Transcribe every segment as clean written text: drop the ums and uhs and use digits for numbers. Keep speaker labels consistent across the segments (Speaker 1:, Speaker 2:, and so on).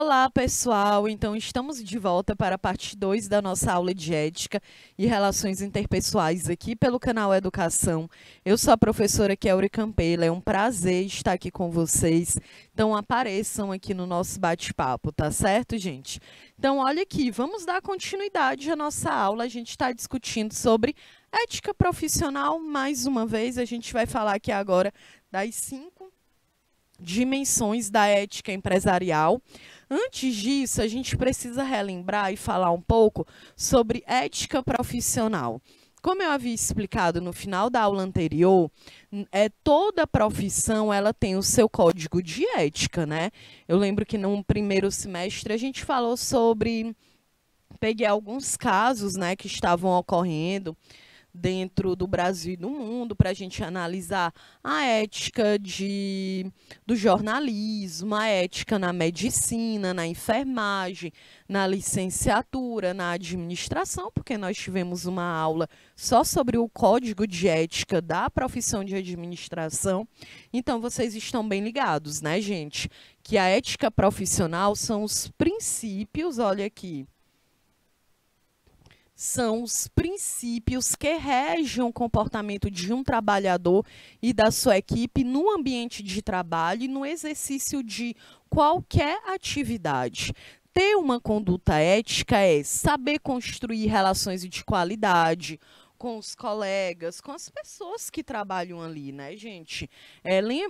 Speaker 1: Olá, pessoal! Então, estamos de volta para a parte 2 da nossa aula de ética e relações interpessoais aqui pelo canal Educação. Eu sou a professora Kelly Campela, é um prazer estar aqui com vocês. Então, apareçam aqui no nosso bate-papo, tá certo, gente? Então, olha aqui, vamos dar continuidade à nossa aula. A gente está discutindo sobre ética profissional. Mais uma vez, a gente vai falar aqui agora das 5 dimensões da ética empresarial. Antes disso, a gente precisa relembrar e falar um pouco sobre ética profissional. Como eu havia explicado no final da aula anterior, toda profissão ela tem o seu código de ética, né? Eu lembro que no primeiro semestre a gente falou sobre, peguei alguns casos, né, que estavam ocorrendo dentro do Brasil e do mundo, para a gente analisar a ética do jornalismo, a ética na medicina, na enfermagem, na licenciatura, na administração, porque nós tivemos uma aula só sobre o código de ética da profissão de administração. Então, vocês estão bem ligados, né, gente? Que a ética profissional são os princípios, olha aqui, são os princípios que regem o comportamento de um trabalhador e da sua equipe no ambiente de trabalho e no exercício de qualquer atividade. Ter uma conduta ética é saber construir relações de qualidade com os colegas, com as pessoas que trabalham ali, né, gente?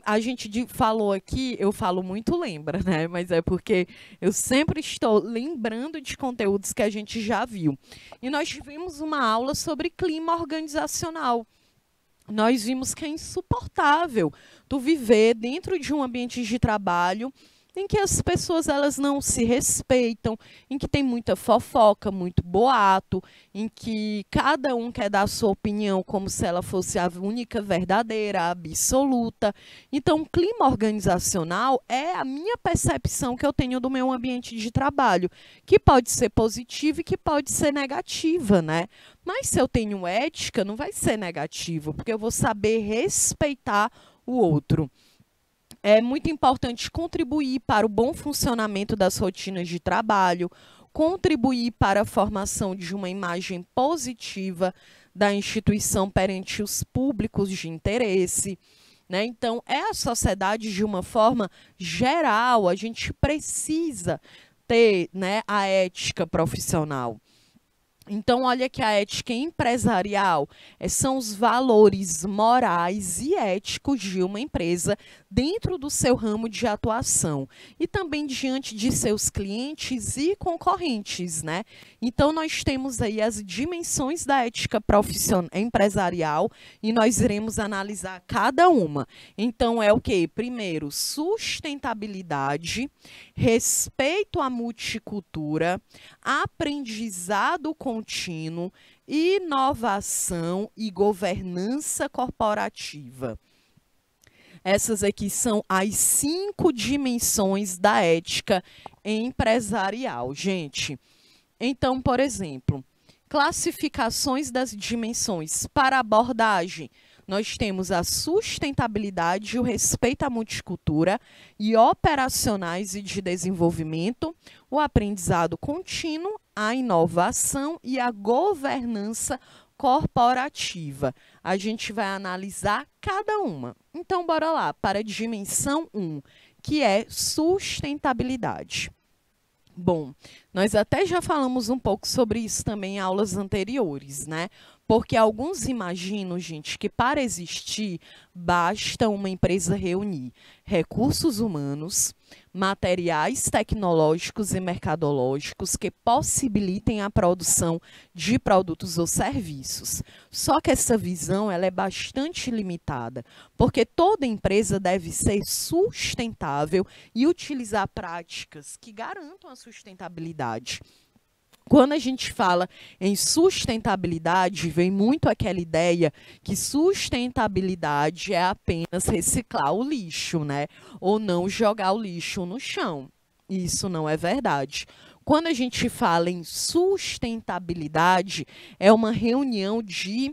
Speaker 1: A gente falou aqui, eu falo muito lembra, né? Mas é porque eu sempre estou lembrando de conteúdos que a gente já viu. E nós tivemos uma aula sobre clima organizacional. Nós vimos que é insuportável tu viver dentro de um ambiente de trabalho em que as pessoas elas não se respeitam, em que tem muita fofoca, muito boato, em que cada um quer dar a sua opinião como se ela fosse a única verdadeira, a absoluta. Então, o clima organizacional é a minha percepção que eu tenho do meu ambiente de trabalho, que pode ser positiva e que pode ser negativa, né? Mas se eu tenho ética, não vai ser negativo, porque eu vou saber respeitar o outro. É muito importante contribuir para o bom funcionamento das rotinas de trabalho, contribuir para a formação de uma imagem positiva da instituição perante os públicos de interesse, né? Então, é a sociedade de uma forma geral, a gente precisa ter, né, a ética profissional. Então, olha que a ética empresarial são os valores morais e éticos de uma empresa dentro do seu ramo de atuação e também diante de seus clientes e concorrentes, né? Então, nós temos aí as dimensões da ética empresarial e nós iremos analisar cada uma. Então, é o quê? Primeiro, sustentabilidade, respeito à multicultura, aprendizado contínuo, inovação e governança corporativa. Essas aqui são as 5 dimensões da ética empresarial, gente. Então, por exemplo, classificações das dimensões para abordagem. Nós temos a sustentabilidade, o respeito à multicultura e operacionais e de desenvolvimento, o aprendizado contínuo, a inovação e a governança corporativa. A gente vai analisar cada uma. Então, bora lá para a dimensão 1, que é sustentabilidade. Bom, nós até já falamos um pouco sobre isso também em aulas anteriores, né? Porque alguns imaginam, gente, que para existir basta uma empresa reunir recursos humanos, materiais tecnológicos e mercadológicos que possibilitem a produção de produtos ou serviços. Só que essa visão ela é bastante limitada, porque toda empresa deve ser sustentável e utilizar práticas que garantam a sustentabilidade. Quando a gente fala em sustentabilidade, vem muito aquela ideia que sustentabilidade é apenas reciclar o lixo, né? Ou não jogar o lixo no chão. Isso não é verdade. Quando a gente fala em sustentabilidade, é uma reunião de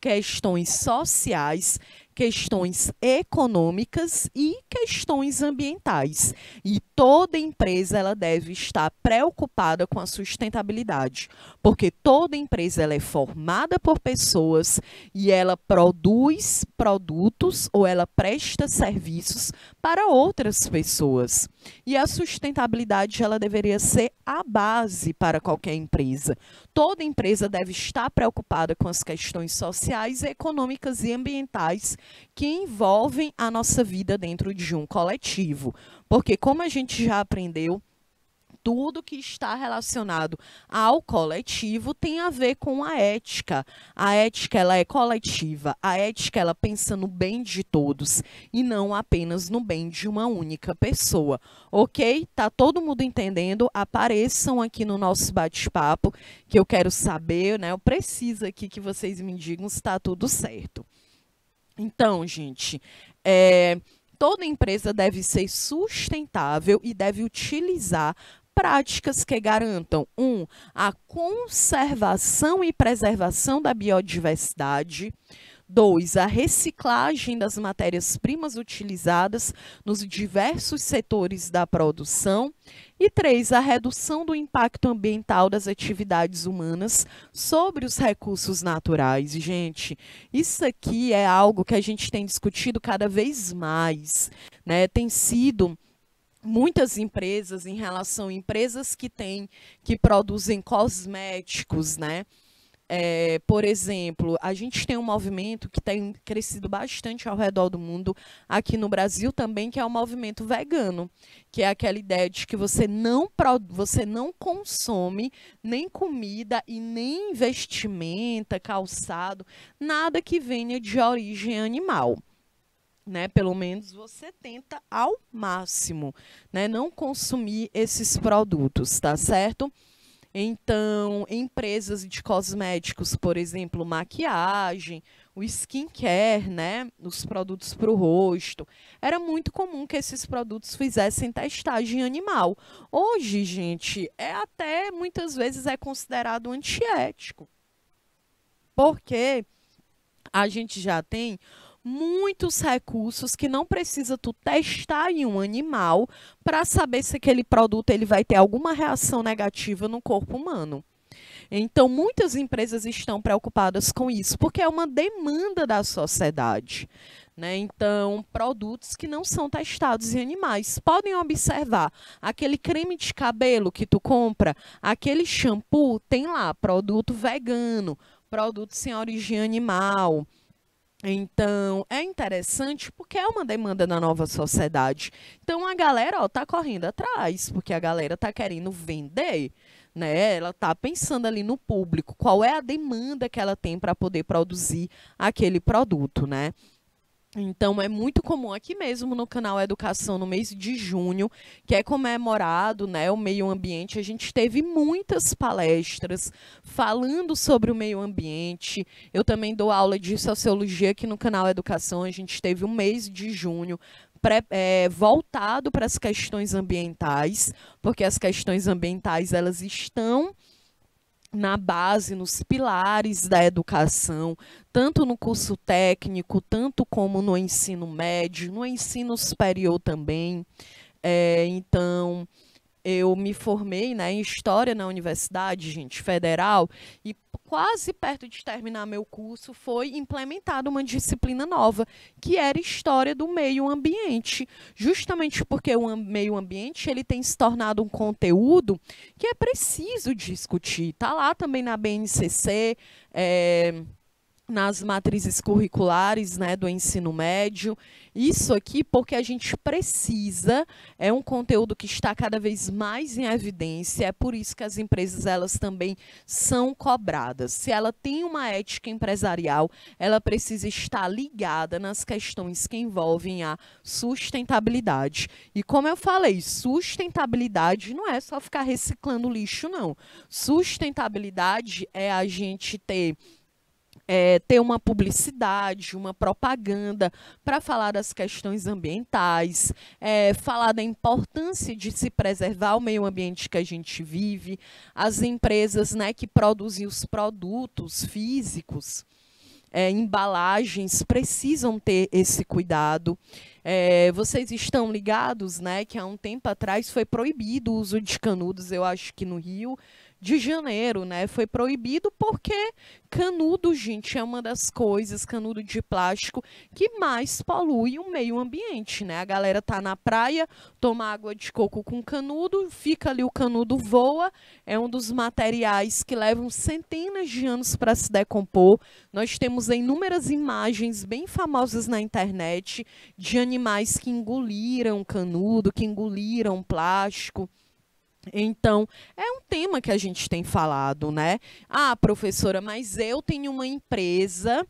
Speaker 1: questões sociais questões econômicas e questões ambientais. E toda empresa ela deve estar preocupada com a sustentabilidade, porque toda empresa ela é formada por pessoas e ela produz produtos ou ela presta serviços para outras pessoas. E a sustentabilidade ela deveria ser a base para qualquer empresa. Toda empresa deve estar preocupada com as questões sociais, econômicas e ambientais que envolvem a nossa vida dentro de um coletivo. Porque, como a gente já aprendeu, tudo que está relacionado ao coletivo tem a ver com a ética. A ética ela é coletiva, a ética ela pensa no bem de todos e não apenas no bem de uma única pessoa. Ok? Tá todo mundo entendendo? Apareçam aqui no nosso bate-papo que eu quero saber, né? Eu preciso aqui que vocês me digam se está tudo certo. Então, gente, toda empresa deve ser sustentável e deve utilizar práticas que garantam, a conservação e preservação da biodiversidade, 2, a reciclagem das matérias-primas utilizadas nos diversos setores da produção, e 3, a redução do impacto ambiental das atividades humanas sobre os recursos naturais. Gente, isso aqui é algo que a gente tem discutido cada vez mais, né? Tem sido muitas empresas, em relação a empresas que produzem cosméticos, né? Por exemplo, a gente tem um movimento que tem crescido bastante ao redor do mundo, aqui no Brasil também, que é o movimento vegano, que é aquela ideia de que você não consome nem comida e nem vestimenta, calçado, nada que venha de origem animal. Né? Pelo menos você tenta ao máximo, né? Não consumir esses produtos, tá certo? Então, empresas de cosméticos, por exemplo, maquiagem, o skincare, né? Os produtos para o rosto. Era muito comum que esses produtos fizessem testagem animal. Hoje, gente, até muitas vezes é considerado antiético, porque a gente já tem muitos recursos que não precisa tu testar em um animal para saber se aquele produto ele vai ter alguma reação negativa no corpo humano. Então, muitas empresas estão preocupadas com isso, porque é uma demanda da sociedade, né? Então, produtos que não são testados em animais. Podem observar, aquele creme de cabelo que tu compra, aquele shampoo, tem lá, produto vegano, produto sem origem animal. Então, é interessante porque é uma demanda da nova sociedade. Então, a galera tá correndo atrás, porque a galera tá querendo vender, né? Ela tá pensando ali no público, qual é a demanda que ela tem para poder produzir aquele produto, né? Então, é muito comum aqui mesmo no canal Educação, no mês de junho, que é comemorado, né, o meio ambiente. A gente teve muitas palestras falando sobre o meio ambiente. Eu também dou aula de Sociologia aqui no canal Educação. A gente teve um mês de junho voltado para as questões ambientais, porque as questões ambientais elas estão na base, nos pilares da educação, tanto no curso técnico, tanto como no ensino médio, no ensino superior também. Então, eu me formei, né, em História na Universidade, gente, Federal, e quase perto de terminar meu curso foi implementada uma disciplina nova, que era História do Meio Ambiente, justamente porque o meio ambiente ele tem se tornado um conteúdo que é preciso discutir. Está lá também na BNCC, nas matrizes curriculares, né, do ensino médio. Isso aqui porque a gente precisa, é um conteúdo que está cada vez mais em evidência, é por isso que as empresas elas também são cobradas. Se ela tem uma ética empresarial, ela precisa estar ligada nas questões que envolvem a sustentabilidade. E como eu falei, sustentabilidade não é só ficar reciclando lixo, não. Sustentabilidade é a gente ter uma publicidade, uma propaganda para falar das questões ambientais, falar da importância de se preservar o meio ambiente que a gente vive, as empresas, né, que produzem os produtos físicos, embalagens precisam ter esse cuidado. Vocês estão ligados, né, que há um tempo atrás foi proibido o uso de canudos, eu acho que no Rio de Janeiro, né, foi proibido porque canudo, gente, é uma das coisas, canudo de plástico, que mais polui o meio ambiente, né? A galera tá na praia, toma água de coco com canudo, fica ali, o canudo voa, é um dos materiais que levam centenas de anos para se decompor. Nós temos inúmeras imagens bem famosas na internet de animais que engoliram canudo, que engoliram plástico. Então, é um tema que a gente tem falado, né? Ah, professora, mas eu tenho uma empresa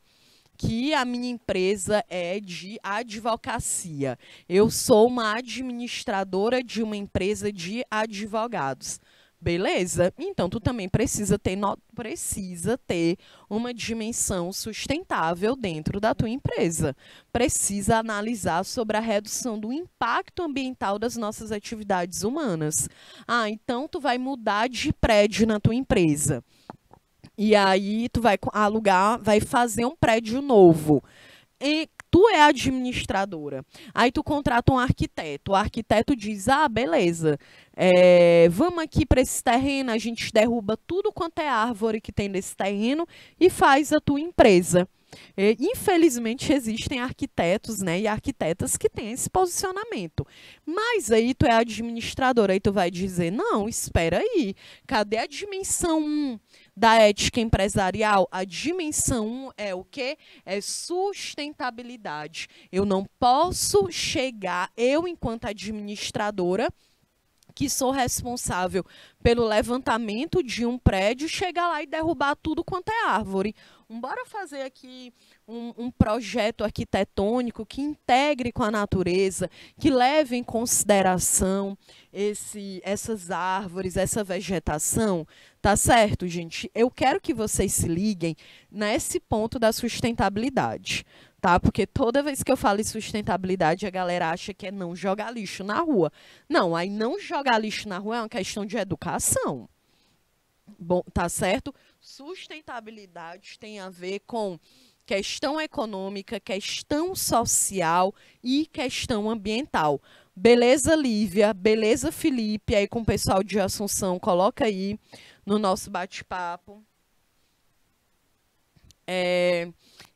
Speaker 1: que a minha empresa é de advocacia. Eu sou uma administradora de uma empresa de advogados. Beleza? Então, tu também precisa ter uma dimensão sustentável dentro da tua empresa. Precisa analisar sobre a redução do impacto ambiental das nossas atividades humanas. Ah, então tu vai mudar de prédio na tua empresa. E aí tu vai alugar, vai fazer um prédio novo. E tu é administradora. Aí tu contrata um arquiteto. O arquiteto diz, ah, beleza, vamos aqui para esse terreno, a gente derruba tudo quanto é árvore que tem nesse terreno e faz a tua empresa. Infelizmente existem arquitetos, né, e arquitetas que têm esse posicionamento. Mas aí tu é administradora, aí tu vai dizer, não, espera aí, cadê a dimensão 1 da ética empresarial? A dimensão 1 é o quê? É sustentabilidade. Eu não posso chegar, eu enquanto administradora, que sou responsável pelo levantamento de um prédio, chegar lá e derrubar tudo quanto é árvore. Bora fazer aqui um projeto arquitetônico que integre com a natureza, que leve em consideração essas árvores, essa vegetação. Tá certo, gente? Eu quero que vocês se liguem nesse ponto da sustentabilidade. Tá? Porque toda vez que eu falo em sustentabilidade, a galera acha que é não jogar lixo na rua. Não, aí não jogar lixo na rua é uma questão de educação. Bom, tá certo? Sustentabilidade tem a ver com questão econômica, questão social e questão ambiental. Beleza, Lívia? Beleza, Felipe? Aí com o pessoal de Assunção, coloca aí no nosso bate-papo.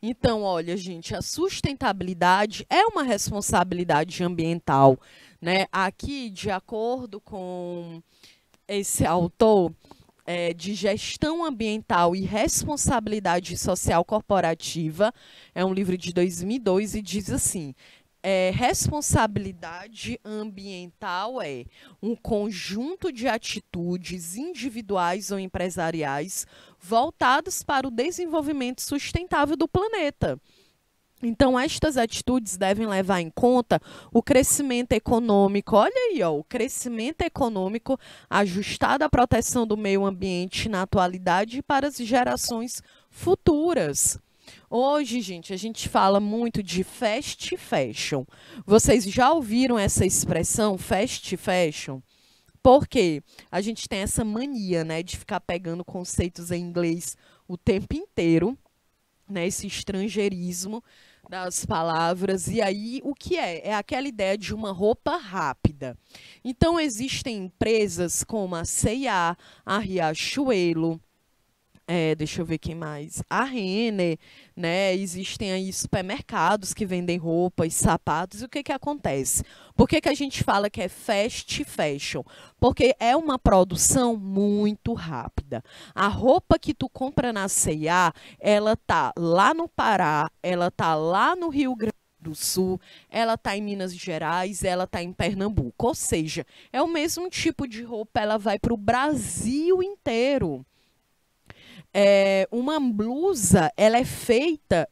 Speaker 1: Então, olha, gente, a sustentabilidade é uma responsabilidade ambiental, né? Aqui, de acordo com esse autor, de gestão ambiental e responsabilidade social corporativa, é um livro de 2002 e diz assim, responsabilidade ambiental é um conjunto de atitudes individuais ou empresariais voltadas para o desenvolvimento sustentável do planeta. Então, estas atitudes devem levar em conta o crescimento econômico. Olha aí, ó, o crescimento econômico ajustado à proteção do meio ambiente na atualidade e para as gerações futuras. Hoje, gente, a gente fala muito de fast fashion. Vocês já ouviram essa expressão, fast fashion? Porque a gente tem essa mania, né, de ficar pegando conceitos em inglês o tempo inteiro, né, esse estrangeirismo das palavras. E aí, o que é? É aquela ideia de uma roupa rápida. Então, existem empresas como a C&A, a Riachuelo, deixa eu ver quem mais, a Renner, né? Existem aí supermercados que vendem roupas, sapatos. E o que que acontece? Por que que a gente fala que é fast fashion? Porque é uma produção muito rápida. A roupa que tu compra na C&A, ela tá lá no Pará, ela tá lá no Rio Grande do Sul, ela tá em Minas Gerais, ela tá em Pernambuco. Ou seja, é o mesmo tipo de roupa, ela vai para o Brasil inteiro. Uma blusa, ela é feita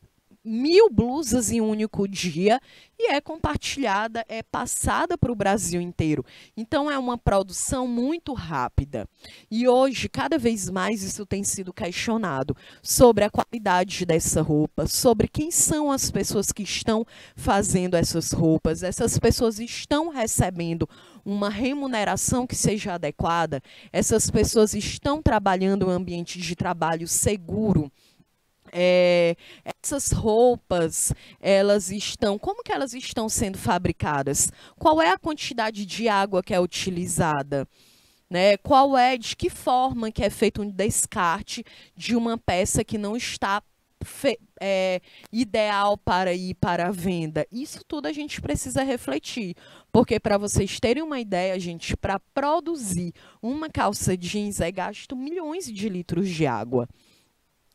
Speaker 1: 1000 blusas em um único dia e é compartilhada, é passada para o Brasil inteiro. Então, é uma produção muito rápida. E hoje, cada vez mais, isso tem sido questionado sobre a qualidade dessa roupa, sobre quem são as pessoas que estão fazendo essas roupas. Essas pessoas estão recebendo uma remuneração que seja adequada? Essas pessoas estão trabalhando em um ambiente de trabalho seguro? Essas roupas, como que elas estão sendo fabricadas? Qual é a quantidade de água que é utilizada? Né? De que forma que é feito um descarte de uma peça que não está ideal para ir para a venda? Isso tudo a gente precisa refletir, porque para vocês terem uma ideia, gente, para produzir uma calça jeans é gasto milhões de litros de água.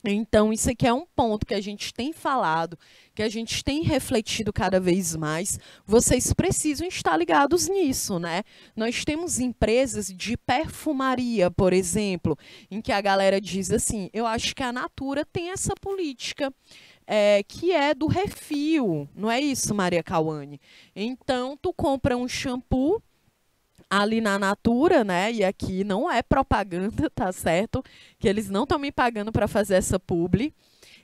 Speaker 1: Então, isso aqui é um ponto que a gente tem falado, que a gente tem refletido cada vez mais. Vocês precisam estar ligados nisso, né? Nós temos empresas de perfumaria, por exemplo, em que a galera diz assim, eu acho que a Natura tem essa política, que é do refil, não é isso, Maria Cauane? Então, tu compra um shampoo ali na Natura, né? E aqui não é propaganda, tá certo? Que eles não estão me pagando para fazer essa publi.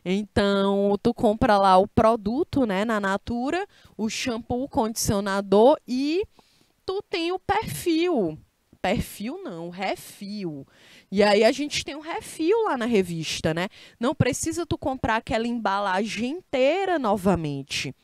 Speaker 1: Então, tu compra lá o produto, né, na Natura, o shampoo, o condicionador e tu tem o perfil. Perfil não, refil. E aí a gente tem um refil lá na revista, né? Não precisa tu comprar aquela embalagem inteira novamente.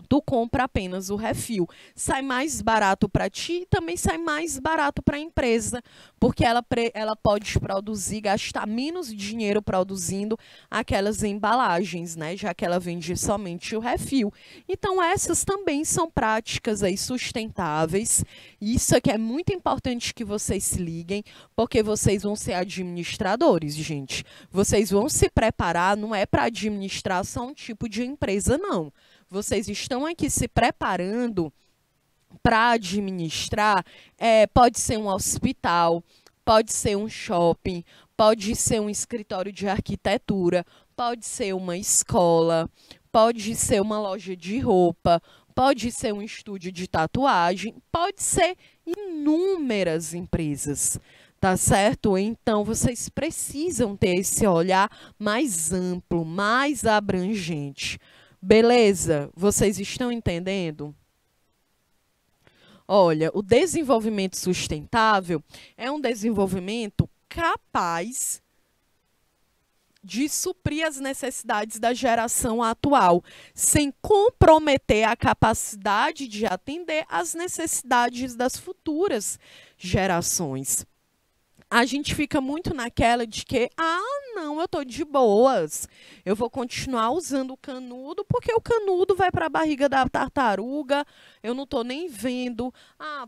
Speaker 1: Tu compra apenas o refil. Sai mais barato para ti e também sai mais barato para a empresa, porque ela pode produzir, gastar menos dinheiro produzindo aquelas embalagens, né? Já que ela vende somente o refil. Então, essas também são práticas aí sustentáveis. Isso aqui é muito importante que vocês se liguem, porque vocês vão ser administradores, gente. Vocês vão se preparar, não é para administrar só um tipo de empresa, não. Vocês estão aqui se preparando para administrar, pode ser um hospital, pode ser um shopping, pode ser um escritório de arquitetura, pode ser uma escola, pode ser uma loja de roupa, pode ser um estúdio de tatuagem, pode ser inúmeras empresas. Tá certo? Então, vocês precisam ter esse olhar mais amplo, mais abrangente. Beleza? Vocês estão entendendo? Olha, o desenvolvimento sustentável é um desenvolvimento capaz de suprir as necessidades da geração atual, sem comprometer a capacidade de atender às necessidades das futuras gerações. A gente fica muito naquela de que, não, eu tô de boas, eu vou continuar usando o canudo, porque o canudo vai para a barriga da tartaruga, eu não tô nem vendo,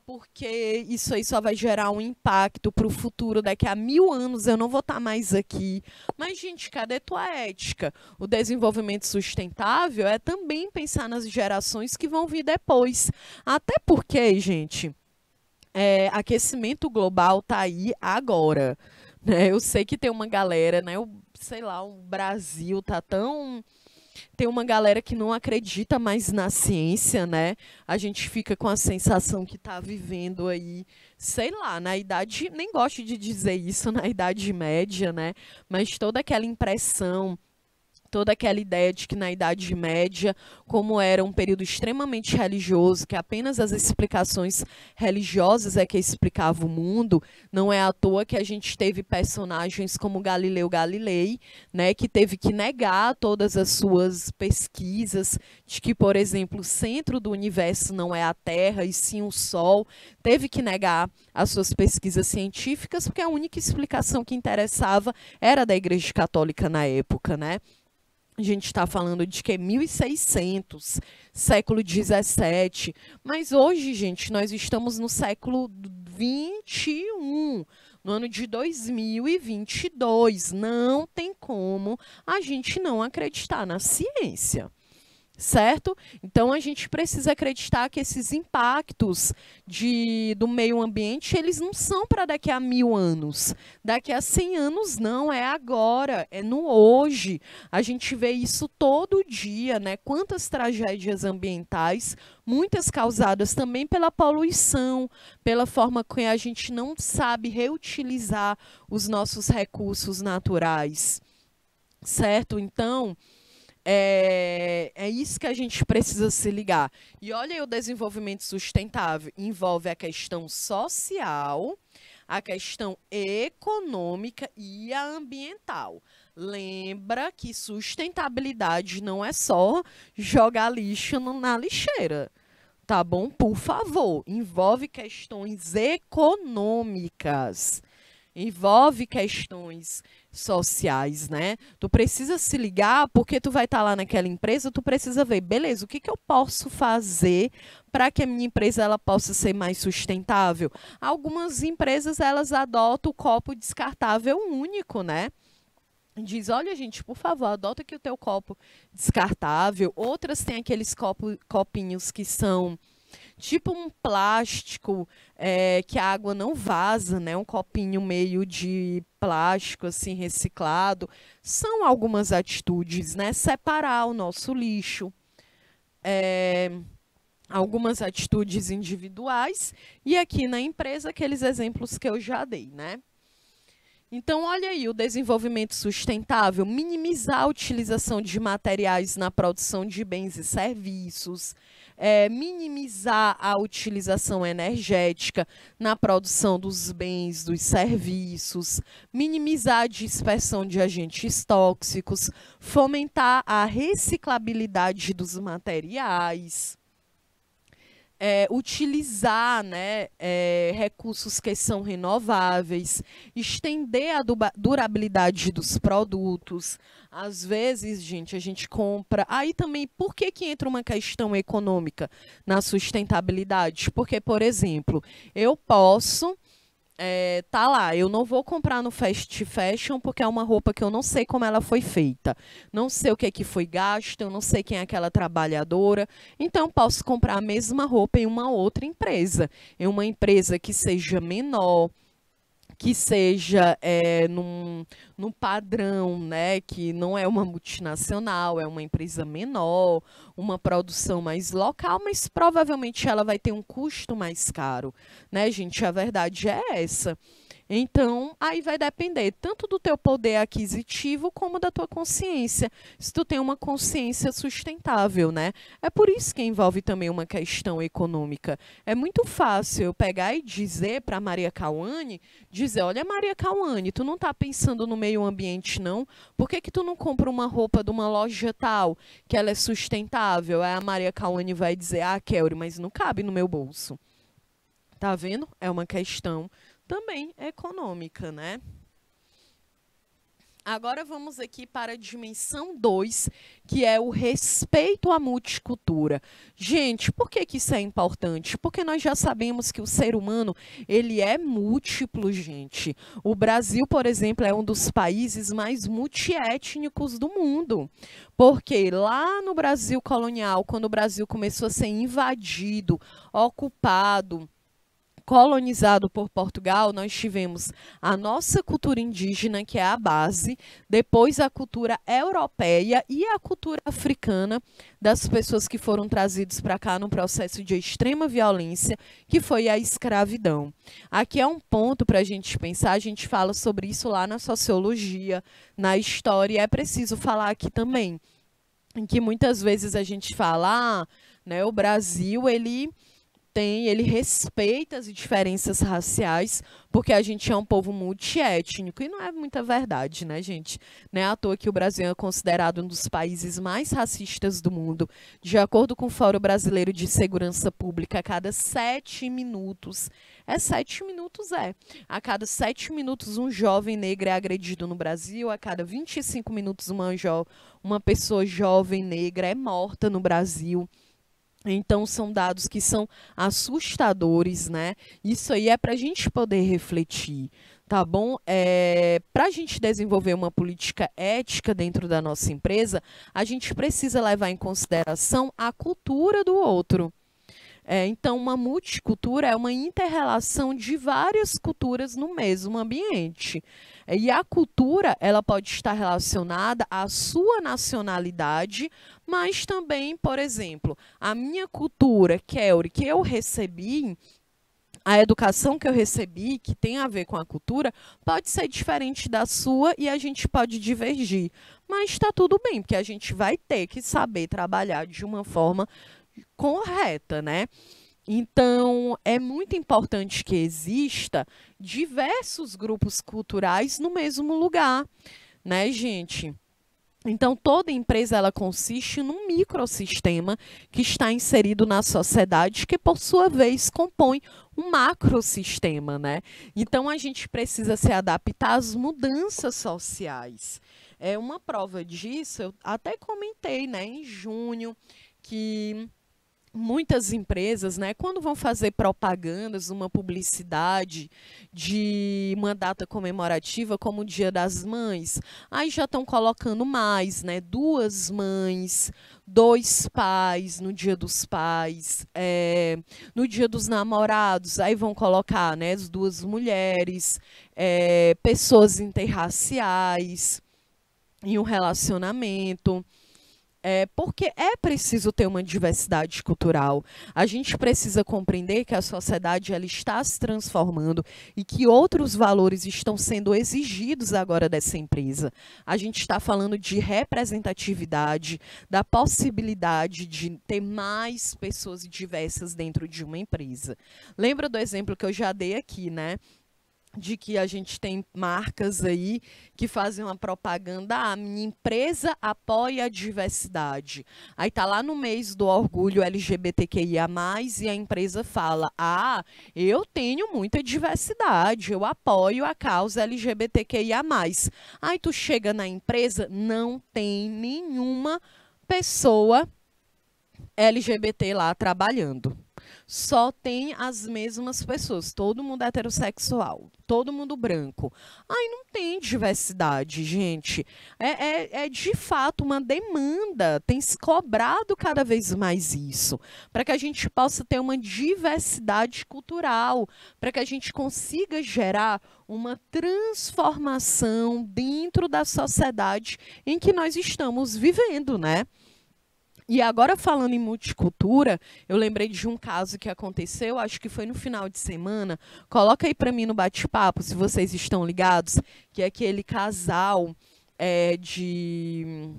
Speaker 1: porque isso aí só vai gerar um impacto para o futuro, daqui a 1000 anos eu não vou estar mais aqui. Mas, gente, cadê tua ética? O desenvolvimento sustentável é também pensar nas gerações que vão vir depois. Até porque, gente, aquecimento global tá aí agora, né? Eu sei que tem uma galera, né? Sei lá, o Brasil tá tão... Tem uma galera que não acredita mais na ciência, né? A gente fica com a sensação que tá vivendo aí, sei lá, na idade... Nem gosto de dizer isso, na Idade Média, né? Mas toda aquela impressão... Toda aquela ideia de que na Idade Média, como era um período extremamente religioso, que apenas as explicações religiosas é que explicavam o mundo, não é à toa que a gente teve personagens como Galileu Galilei, né, que teve que negar todas as suas pesquisas, de que, por exemplo, o centro do universo não é a Terra, e sim o Sol, teve que negar as suas pesquisas científicas, porque a única explicação que interessava era da Igreja Católica na época, né? A gente está falando de que 1600, século 17. Mas hoje, gente, nós estamos no século 21, no ano de 2022. Não tem como a gente não acreditar na ciência. Certo? Então, a gente precisa acreditar que esses impactos do meio ambiente, eles não são para daqui a 1000 anos. Daqui a 100 anos, não. É agora, é no hoje. A gente vê isso todo dia, né? Quantas tragédias ambientais, muitas causadas também pela poluição, pela forma que a gente não sabe reutilizar os nossos recursos naturais. Certo? Então... É isso que a gente precisa se ligar. E olha aí, o desenvolvimento sustentável envolve a questão social, a questão econômica e a ambiental. Lembra que sustentabilidade não é só jogar lixo na lixeira, tá bom? Por favor, envolve questões econômicas, envolve questões sociais, né? Tu precisa se ligar porque tu vai estar lá naquela empresa, tu precisa ver, beleza, o que que eu posso fazer para que a minha empresa ela possa ser mais sustentável? Algumas empresas elas adotam o copo descartável único, né? Diz, olha, gente, por favor, adota aqui o teu copo descartável. Outras têm aqueles copinhos que são tipo um plástico que a água não vaza, né? Um copinho meio de plástico, assim, reciclado. São algumas atitudes, né? Separar o nosso lixo. Algumas atitudes individuais. E aqui na empresa, aqueles exemplos que eu já dei, né? Então, olha aí, o desenvolvimento sustentável, minimizar a utilização de materiais na produção de bens e serviços, minimizar a utilização energética na produção dos bens, dos serviços, minimizar a dispersão de agentes tóxicos, fomentar a reciclabilidade dos materiais. Utilizar, né, recursos que são renováveis, estender a durabilidade dos produtos. Às vezes, gente, a gente compra... Aí também, por que que entra uma questão econômica na sustentabilidade? Porque, por exemplo, eu posso... tá lá, eu não vou comprar no fast fashion porque é uma roupa que eu não sei como ela foi feita, não sei o que é que foi gasto, eu não sei quem é aquela trabalhadora, então posso comprar a mesma roupa em uma outra empresa, em uma empresa que seja menor, que seja num padrão, né, que não é uma multinacional, é uma empresa menor, uma produção mais local, mas provavelmente ela vai ter um custo mais caro, né, gente? A verdade é essa. Então, aí vai depender tanto do teu poder aquisitivo como da tua consciência, se tu tem uma consciência sustentável, né? É por isso que envolve também uma questão econômica. É muito fácil eu pegar e dizer para Maria Cauane, dizer, olha Maria Cauane, tu não tá pensando no meio ambiente não? Por que que tu não compra uma roupa de uma loja tal, que ela é sustentável? Aí a Maria Cauane vai dizer, ah, Kelly, mas não cabe no meu bolso. Tá vendo? É uma questão também econômica, né? Agora vamos aqui para a dimensão 2, que é o respeito à multicultura. Gente, por que que isso é importante? Porque nós já sabemos que o ser humano, ele é múltiplo, gente. O Brasil, por exemplo, é um dos países mais multiétnicos do mundo. Porque lá no Brasil colonial, quando o Brasil começou a ser invadido, ocupado, colonizado por Portugal, nós tivemos a nossa cultura indígena, que é a base, depois a cultura europeia e a cultura africana das pessoas que foram trazidas para cá num processo de extrema violência, que foi a escravidão. Aqui é um ponto para a gente pensar, a gente fala sobre isso lá na sociologia, na história, e é preciso falar aqui também, em que muitas vezes a gente fala, né, o Brasil, ele respeita as diferenças raciais, porque a gente é um povo multiétnico, e não é muita verdade, né, gente? Não é à toa que o Brasil é considerado um dos países mais racistas do mundo. De acordo com o Fórum Brasileiro de Segurança Pública, a cada 7 minutos, 7 minutos a cada 7 minutos um jovem negro é agredido no Brasil, a cada 25 minutos uma pessoa jovem negra é morta no Brasil. Então, são dados que são assustadores, né? Isso aí é para a gente poder refletir, tá bom? Para a gente desenvolver uma política ética dentro da nossa empresa, a gente precisa levar em consideração a cultura do outro. Então, uma multicultura é uma inter-relação de várias culturas no mesmo ambiente. E a cultura, ela pode estar relacionada à sua nacionalidade, mas também, por exemplo, a minha cultura, Kelly, que eu recebi, a educação que eu recebi, que tem a ver com a cultura, pode ser diferente da sua e a gente pode divergir. Mas está tudo bem, porque a gente vai ter que saber trabalhar de uma forma correta, né? Então, é muito importante que exista diversos grupos culturais no mesmo lugar, né, gente? Então, toda empresa ela consiste num microsistema que está inserido na sociedade, que por sua vez compõe um macrosistema, né? Então, a gente precisa se adaptar às mudanças sociais. É uma prova disso, eu até comentei, né, em junho, que muitas empresas, né, quando vão fazer propagandas, uma publicidade de uma data comemorativa como o Dia das Mães, aí já estão colocando mais, né, 2 mães, 2 pais no Dia dos Pais, no Dia dos Namorados, aí vão colocar, né, as 2 mulheres, pessoas interraciais em um relacionamento. Porque é preciso ter uma diversidade cultural. A gente precisa compreender que a sociedade ela está se transformando e que outros valores estão sendo exigidos agora dessa empresa. A gente está falando de representatividade, da possibilidade de ter mais pessoas diversas dentro de uma empresa. Lembra do exemplo que eu já dei aqui, né? De que a gente tem marcas aí que fazem uma propaganda, a minha empresa apoia a diversidade. Aí tá lá no mês do orgulho LGBTQIA+, e a empresa fala, eu tenho muita diversidade, eu apoio a causa LGBTQIA+. Aí tu chega na empresa, não tem nenhuma pessoa LGBT lá trabalhando. Só tem as mesmas pessoas, todo mundo heterossexual, todo mundo branco. Aí não tem diversidade, gente. É de fato uma demanda, tem se cobrado cada vez mais isso, para que a gente possa ter uma diversidade cultural, para que a gente consiga gerar uma transformação dentro da sociedade em que nós estamos vivendo, né? E agora, falando em multicultura, eu lembrei de um caso que aconteceu, acho que foi no final de semana. Coloca aí para mim no bate-papo, se vocês estão ligados, que é aquele casal de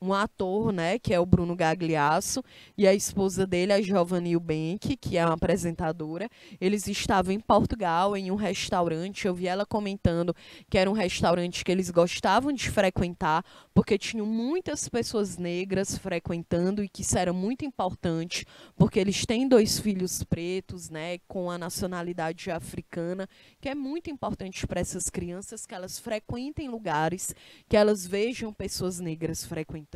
Speaker 1: um ator, né, que é o Bruno Gagliasso, e a esposa dele, a Giovanna Eubank, que é uma apresentadora. Eles estavam em Portugal, em um restaurante. Eu vi ela comentando que era um restaurante que eles gostavam de frequentar, porque tinham muitas pessoas negras frequentando, e que isso era muito importante, porque eles têm 2 filhos pretos, né, com a nacionalidade africana, que é muito importante para essas crianças que elas frequentem lugares, que elas vejam pessoas negras frequentando.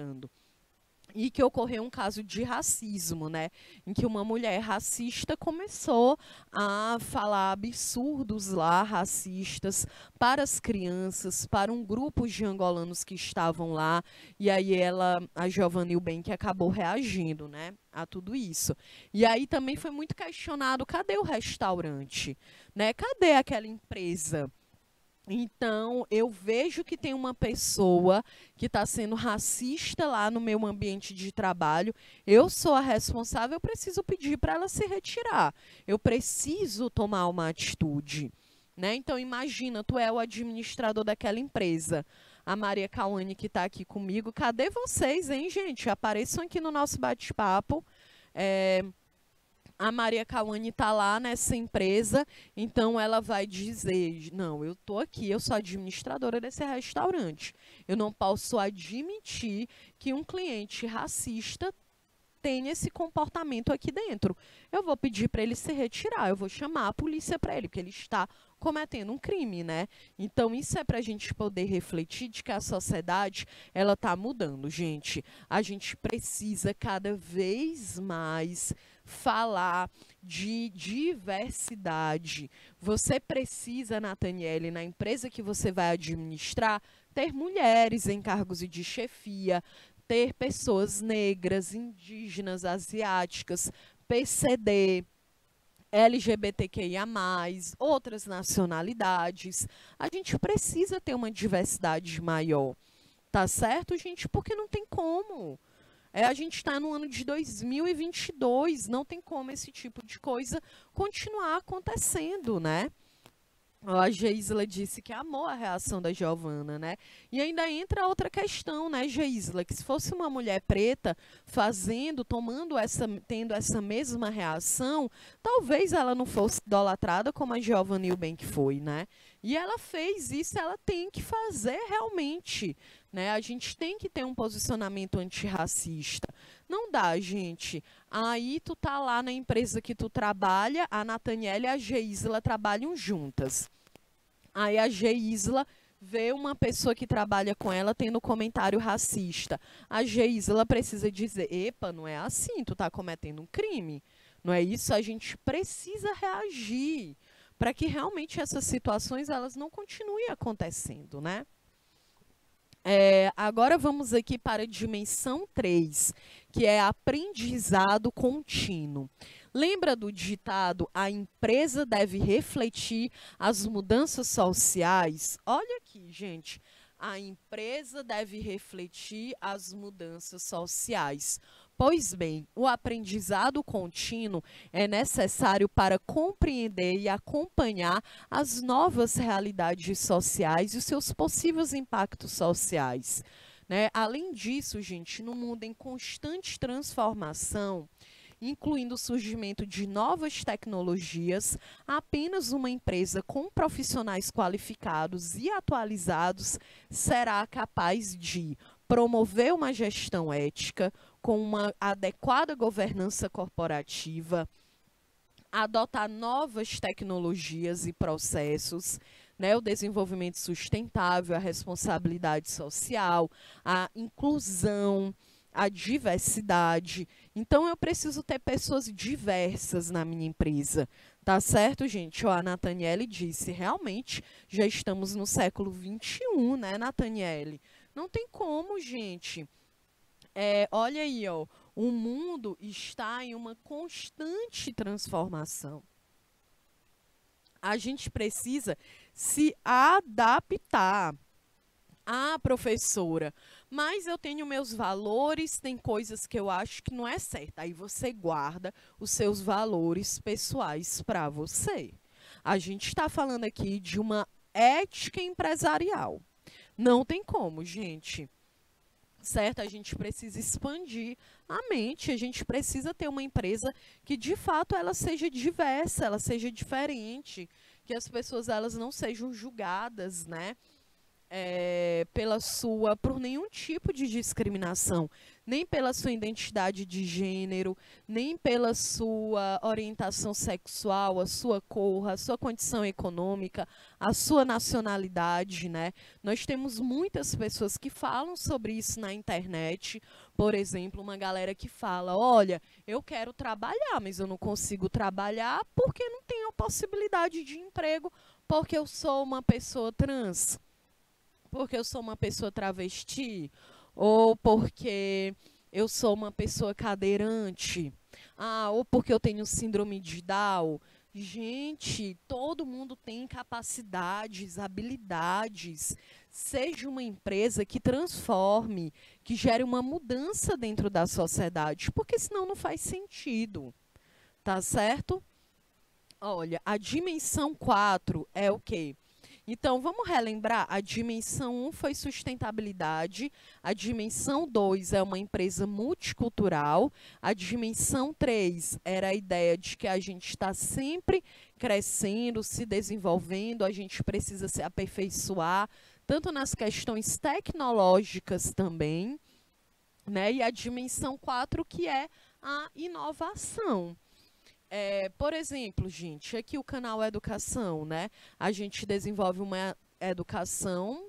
Speaker 1: E que ocorreu um caso de racismo, né, em que uma mulher racista começou a falar absurdos lá, racistas, para as crianças, para um grupo de angolanos que estavam lá, e aí a Giovanna Eubank, acabou reagindo, né, a tudo isso. E aí também foi muito questionado, cadê o restaurante, né, cadê aquela empresa? Então, eu vejo que tem uma pessoa que está sendo racista lá no meu ambiente de trabalho. Eu sou a responsável, eu preciso pedir para ela se retirar. Eu preciso tomar uma atitude, né? Então, imagina, tu é o administrador daquela empresa. A Maria Cauane, que está aqui comigo. Cadê vocês, hein, gente? Apareçam aqui no nosso bate-papo. A Maria Cauane está lá nessa empresa, então ela vai dizer, não, eu estou aqui, eu sou administradora desse restaurante. Eu não posso admitir que um cliente racista tenha esse comportamento aqui dentro. Eu vou pedir para ele se retirar, eu vou chamar a polícia para ele, porque ele está cometendo um crime, né? Então, isso é para a gente poder refletir de que a sociedade, ela está mudando, gente. A gente precisa cada vez mais falar de diversidade. Você precisa, Nathaniele, na empresa que você vai administrar, ter mulheres em cargos de chefia, ter pessoas negras, indígenas, asiáticas, PCD, LGBTQIA+, outras nacionalidades. A gente precisa ter uma diversidade maior, tá certo, gente? Porque não tem como. A gente está no ano de 2022, não tem como esse tipo de coisa continuar acontecendo, né? A Geisla disse que amou a reação da Giovanna, né? E ainda entra outra questão, né, Geisla? Que se fosse uma mulher preta tendo essa mesma reação, talvez ela não fosse idolatrada como a Giovanna Eubank foi, né? E ela fez isso, ela tem que fazer realmente, né? A gente tem que ter um posicionamento antirracista. Não dá, gente. Aí tu tá lá na empresa que tu trabalha, a Nathaniele e a Geisla trabalham juntas. Aí a Geisla vê uma pessoa que trabalha com ela tendo comentário racista. A Geisla precisa dizer, epa, não é assim, tu tá cometendo um crime. Não é isso? A gente precisa reagir para que realmente essas situações elas não continuem acontecendo, né? Agora vamos aqui para a dimensão 3, que é aprendizado contínuo. Lembra do ditado, a empresa deve refletir as mudanças sociais? Olha aqui, gente. A empresa deve refletir as mudanças sociais. Pois bem, o aprendizado contínuo é necessário para compreender e acompanhar as novas realidades sociais e os seus possíveis impactos sociais, né? Além disso, gente, no mundo em constante transformação, incluindo o surgimento de novas tecnologias, apenas uma empresa com profissionais qualificados e atualizados será capaz de promover uma gestão ética com uma adequada governança corporativa, adotar novas tecnologias e processos, né, o desenvolvimento sustentável, a responsabilidade social, a inclusão, a diversidade. Então, eu preciso ter pessoas diversas na minha empresa. Tá certo, gente? Ó, a Nathaniele disse, realmente, já estamos no século XXI, né, Nathaniele? Não tem como, gente. Olha aí, ó, o mundo está em uma constante transformação. A gente precisa se adaptar. Ah, professora, mas eu tenho meus valores, tem coisas que eu acho que não é certo. Aí você guarda os seus valores pessoais para você. A gente está falando aqui de uma ética empresarial. Não tem como, gente. Certo? A gente precisa expandir a mente, a gente precisa ter uma empresa que de fato ela seja diversa, ela seja diferente, que as pessoas elas não sejam julgadas, né? Por nenhum tipo de discriminação, nem pela sua identidade de gênero, nem pela sua orientação sexual, a sua cor, a sua condição econômica, a sua nacionalidade, né? Nós temos muitas pessoas que falam sobre isso na internet, por exemplo, uma galera que fala, olha, eu quero trabalhar, mas eu não consigo trabalhar porque não tenho a possibilidade de emprego, porque eu sou uma pessoa trans, porque eu sou uma pessoa travesti, ou porque eu sou uma pessoa cadeirante, ou porque eu tenho síndrome de Down. Gente, todo mundo tem capacidades, habilidades. Seja uma empresa que transforme, que gere uma mudança dentro da sociedade, porque senão não faz sentido, tá certo? Olha, a dimensão 4 é o quê? Então, vamos relembrar, a dimensão 1 foi sustentabilidade, a dimensão 2 é uma empresa multicultural, a dimensão 3 era a ideia de que a gente está sempre crescendo, se desenvolvendo, a gente precisa se aperfeiçoar, tanto nas questões tecnológicas também, né? E a dimensão 4 que é a inovação. Por exemplo, gente, aqui o canal Educação, né? A gente desenvolve uma educação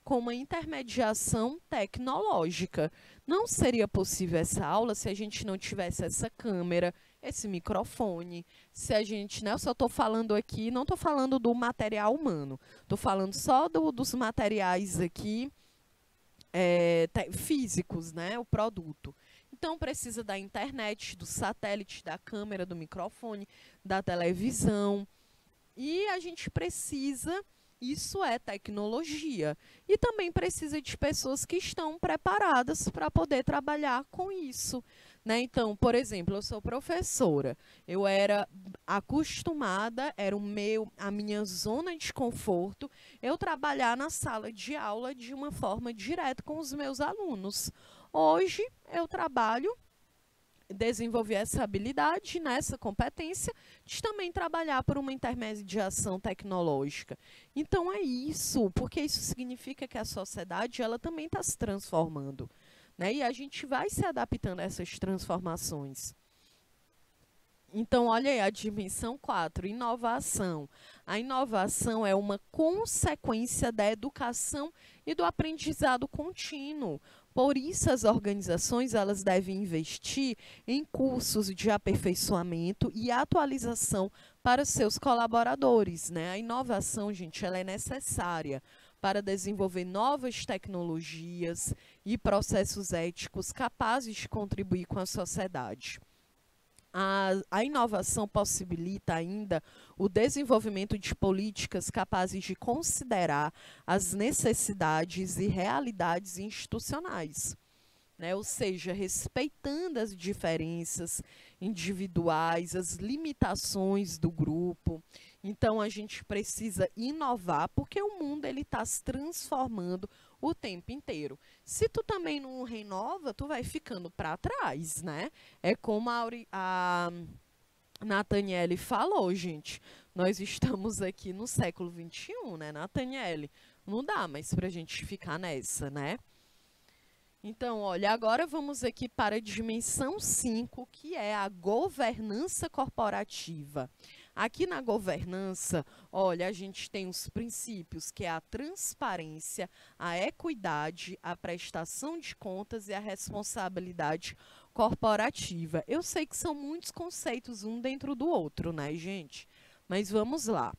Speaker 1: com uma intermediação tecnológica. Não seria possível essa aula se a gente não tivesse essa câmera, esse microfone, se a gente, né? Eu só estou falando aqui, não estou falando do material humano, estou falando só dos materiais aqui físicos, né? O produto. Então, precisa da internet, do satélite, da câmera, do microfone, da televisão. E a gente precisa, isso é tecnologia. E também precisa de pessoas que estão preparadas para poder trabalhar com isso, né? Então, por exemplo, eu sou professora. Eu era acostumada, era a minha zona de conforto, eu trabalhar na sala de aula de uma forma direta com os meus alunos. Hoje eu trabalho desenvolver essa habilidade, nessa competência, de também trabalhar por uma intermediação tecnológica. Então é isso, porque isso significa que a sociedade ela também está se transformando, né? E a gente vai se adaptando a essas transformações. Então, olha aí a dimensão 4, inovação. A inovação é uma consequência da educação e do aprendizado contínuo. Por isso, as organizações elas devem investir em cursos de aperfeiçoamento e atualização para seus colaboradores, né? A inovação, gente, ela é necessária para desenvolver novas tecnologias e processos éticos capazes de contribuir com a sociedade. A inovação possibilita ainda o desenvolvimento de políticas capazes de considerar as necessidades e realidades institucionais, né? Ou seja, respeitando as diferenças individuais, as limitações do grupo. Então, a gente precisa inovar, porque o mundo ele está se transformando o tempo inteiro. Se tu também não renova, tu vai ficando para trás, né? É como a Nathaniele falou, gente. Nós estamos aqui no século XXI, né, Nathaniele? Não dá mais para a gente ficar nessa, né? Então, olha, agora vamos aqui para a dimensão 5, que é a governança corporativa. Aqui na governança, olha, a gente tem os princípios, que é a transparência, a equidade, a prestação de contas e a responsabilidade corporativa. Eu sei que são muitos conceitos um dentro do outro, né, gente? Mas vamos lá.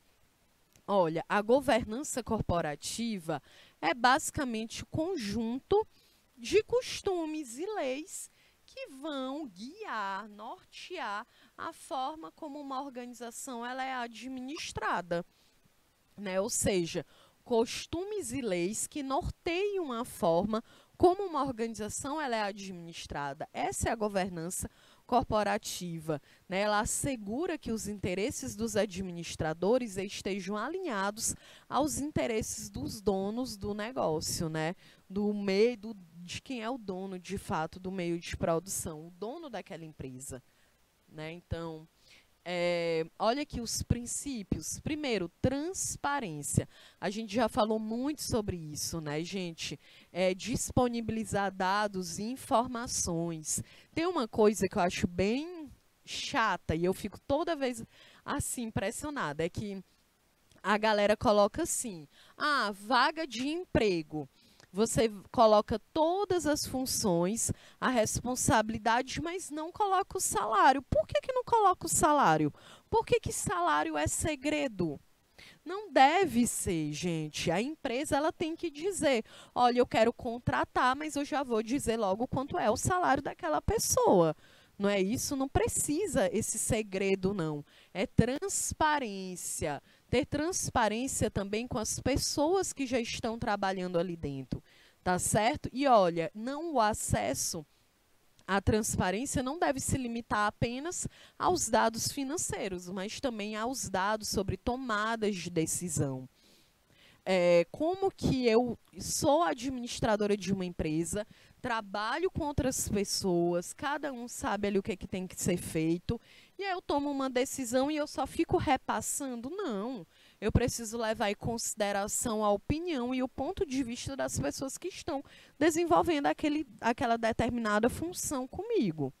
Speaker 1: Olha, a governança corporativa é basicamente o conjunto de costumes e leis que vão guiar, nortear a forma como uma organização ela é administrada, né? Ou seja, costumes e leis que norteiam a forma como uma organização ela é administrada. Essa é a governança corporativa, né? Ela assegura que os interesses dos administradores estejam alinhados aos interesses dos donos do negócio, né? Do meio, de quem é o dono, de fato, do meio de produção, o dono daquela empresa, né? Então, olha aqui os princípios. Primeiro, transparência. A gente já falou muito sobre isso, né, gente? Disponibilizar dados e informações. Tem uma coisa que eu acho bem chata e eu fico toda vez assim impressionada, é que a galera coloca assim, vaga de emprego. Você coloca todas as funções, a responsabilidade, mas não coloca o salário. Por que que não coloca o salário? Por que que salário é segredo? Não deve ser, gente. A empresa ela tem que dizer, olha, eu quero contratar, mas eu já vou dizer logo quanto é o salário daquela pessoa. Não é isso? Não precisa esse segredo, não. É transparência. Ter transparência também com as pessoas que já estão trabalhando ali dentro, tá certo? E olha, o acesso à transparência não deve se limitar apenas aos dados financeiros, mas também aos dados sobre tomadas de decisão. Como que eu sou administradora de uma empresa, trabalho com outras pessoas, cada um sabe ali o que tem que ser feito, e aí eu tomo uma decisão e eu só fico repassando? Não. Eu preciso levar em consideração a opinião e o ponto de vista das pessoas que estão desenvolvendo aquela determinada função comigo.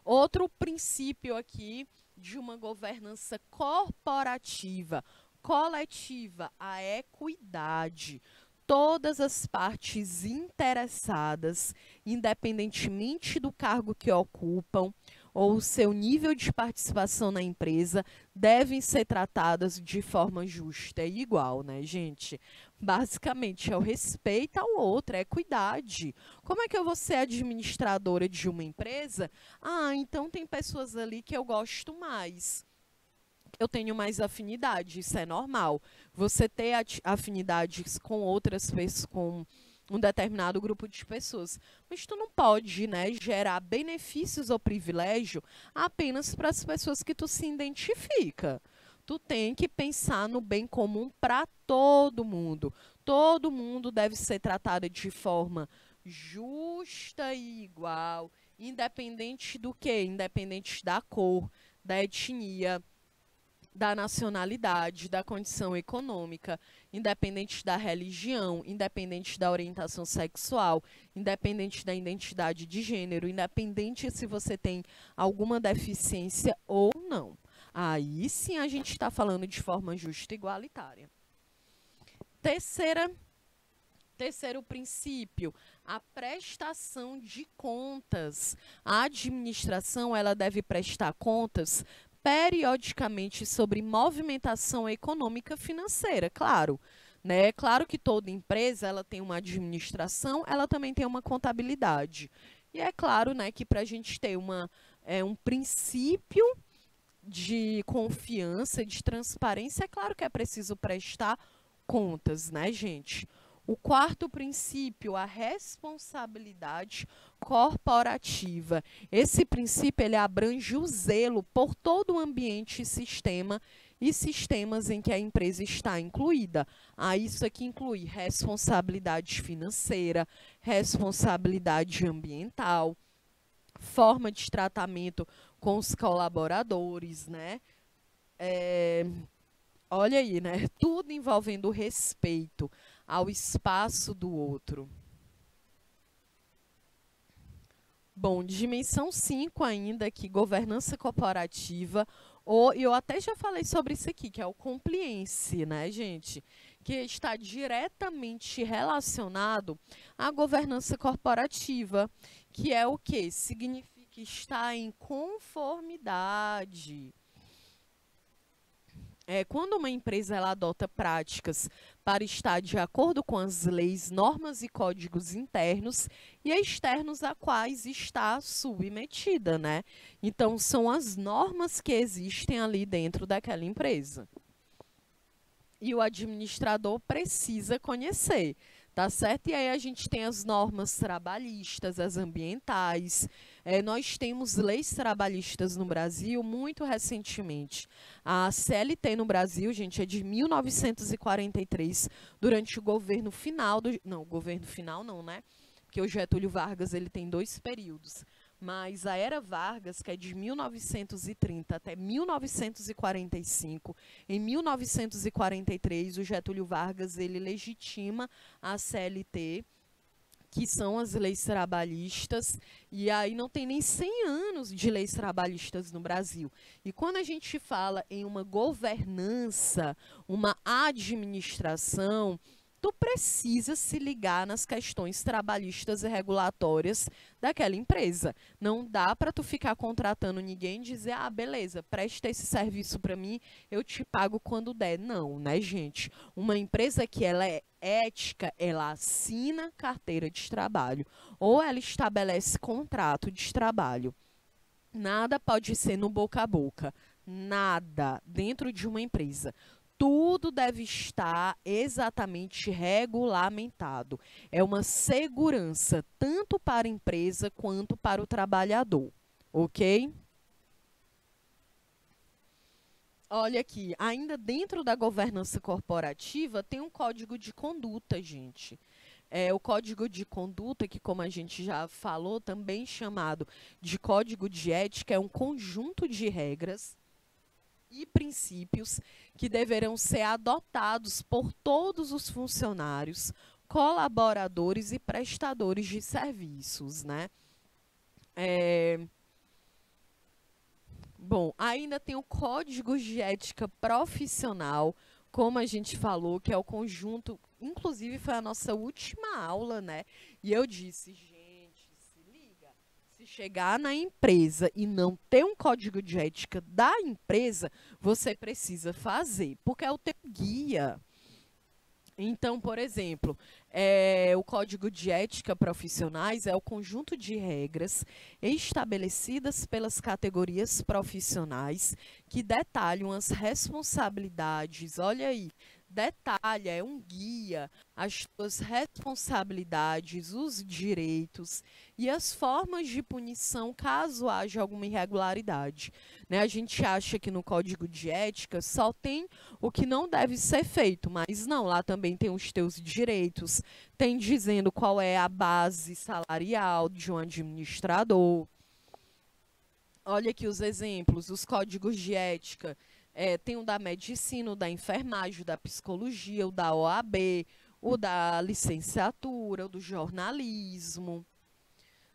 Speaker 1: Outro princípio aqui de uma governança corporativa, coletiva, a equidade. Todas as partes interessadas, independentemente do cargo que ocupam ou o seu nível de participação na empresa, devem ser tratadas de forma justa e igual, né, gente? Basicamente, é o respeito ao outro, é equidade. Como é que eu vou ser administradora de uma empresa? Então tem pessoas ali que eu gosto mais. Eu tenho mais afinidade, isso é normal. Você ter afinidades com outras pessoas, com um determinado grupo de pessoas. Mas tu não pode, né, gerar benefícios ou privilégio apenas para as pessoas que tu se identifica. Tu tem que pensar no bem comum para todo mundo. Todo mundo deve ser tratado de forma justa e igual Independente do quê? Independente da cor, da etnia, da nacionalidade, da condição econômica, independente da religião, independente da orientação sexual, independente da identidade de gênero, independente se você tem alguma deficiência ou não. Aí sim a gente está falando de forma justa e igualitária. Terceiro princípio, a prestação de contas. A administração, ela deve prestar contas periodicamente sobre movimentação econômica financeira, claro, né? Claro que toda empresa, ela tem uma administração, ela também tem uma contabilidade. E é claro, né, que para a gente ter um princípio de confiança, de transparência, é claro que é preciso prestar contas, né, gente? O quarto princípio, a responsabilidade corporativa. Esse princípio ele abrange o zelo por todo o ambiente e sistemas em que a empresa está incluída. Isso aqui inclui responsabilidade financeira, responsabilidade ambiental, forma de tratamento com os colaboradores, né? Olha aí, né? Tudo envolvendo respeito ao espaço do outro. Bom, dimensão 5 ainda aqui, governança corporativa, ou eu até já falei sobre isso aqui, que é o compliance, né, gente? Que está diretamente relacionado à governança corporativa, que é o quê? Significa estar em conformidade. Quando uma empresa ela adota práticas para estar de acordo com as leis, normas e códigos internos e externos a quais está submetida, né? Então, são as normas que existem ali dentro daquela empresa. E o administrador precisa conhecer, tá certo? E aí a gente tem as normas trabalhistas, as ambientais. Nós temos leis trabalhistas no Brasil muito recentemente. A CLT no Brasil, gente, é de 1943, durante o governo final do... Não, governo final não, né? Porque o Getúlio Vargas ele tem 2 períodos. Mas a Era Vargas, que é de 1930 até 1945, em 1943, o Getúlio Vargas ele legitima a CLT, que são as leis trabalhistas, e aí não tem nem 100 anos de leis trabalhistas no Brasil. E quando a gente fala em uma governança, uma administração, tu precisa se ligar nas questões trabalhistas e regulatórias daquela empresa. Não dá para tu ficar contratando ninguém e dizer, ah, beleza, presta esse serviço para mim, eu te pago quando der. Não, né, gente? Uma empresa que ela é ética, ela assina carteira de trabalho ou ela estabelece contrato de trabalho. Nada pode ser no boca a boca. Nada dentro de uma empresa. Tudo deve estar exatamente regulamentado. É uma segurança tanto para a empresa quanto para o trabalhador, ok? Olha aqui, ainda dentro da governança corporativa tem um código de conduta, gente. O código de conduta, que como a gente já falou, também chamado de código de ética, é um conjunto de regras e princípios que deverão ser adotados por todos os funcionários, colaboradores e prestadores de serviços, né? Bom, ainda tem o Código de Ética Profissional, como a gente falou, que é o conjunto, inclusive foi a nossa última aula, né? E eu disse, gente, se liga, se chegar na empresa e não ter um código de ética da empresa, você precisa fazer, porque é o teu guia. Então, por exemplo, o Código de Ética Profissionais é o conjunto de regras estabelecidas pelas categorias profissionais que detalham as responsabilidades, olha aí, detalha, é um guia as suas responsabilidades, os direitos e as formas de punição caso haja alguma irregularidade. Né? A gente acha que no Código de Ética só tem o que não deve ser feito, mas não, lá também tem os teus direitos, tem dizendo qual é a base salarial de um administrador. Olha aqui os exemplos, os códigos de ética. Tem o da medicina, o da enfermagem, o da psicologia, o da OAB, o da licenciatura, o do jornalismo.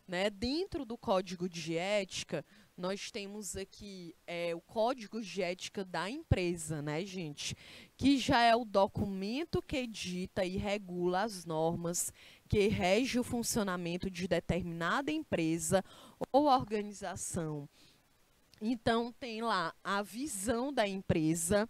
Speaker 1: Né? Dentro do código de ética, nós temos aqui o código de ética da empresa, né, gente? Que já é o documento que edita e regula as normas que regem o funcionamento de determinada empresa ou organização. Então, tem lá a visão da empresa,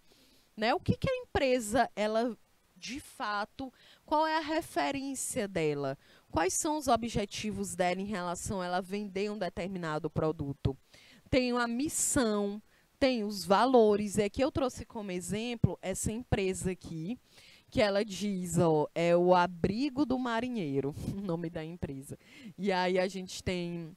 Speaker 1: né? O que a empresa, ela, de fato, qual é a referência dela? Quais são os objetivos dela em relação a ela vender um determinado produto? Tem a missão, tem os valores. E aqui eu trouxe como exemplo essa empresa aqui, que ela diz, ó, é o Abrigo do Marinheiro, o nome da empresa. E aí a gente tem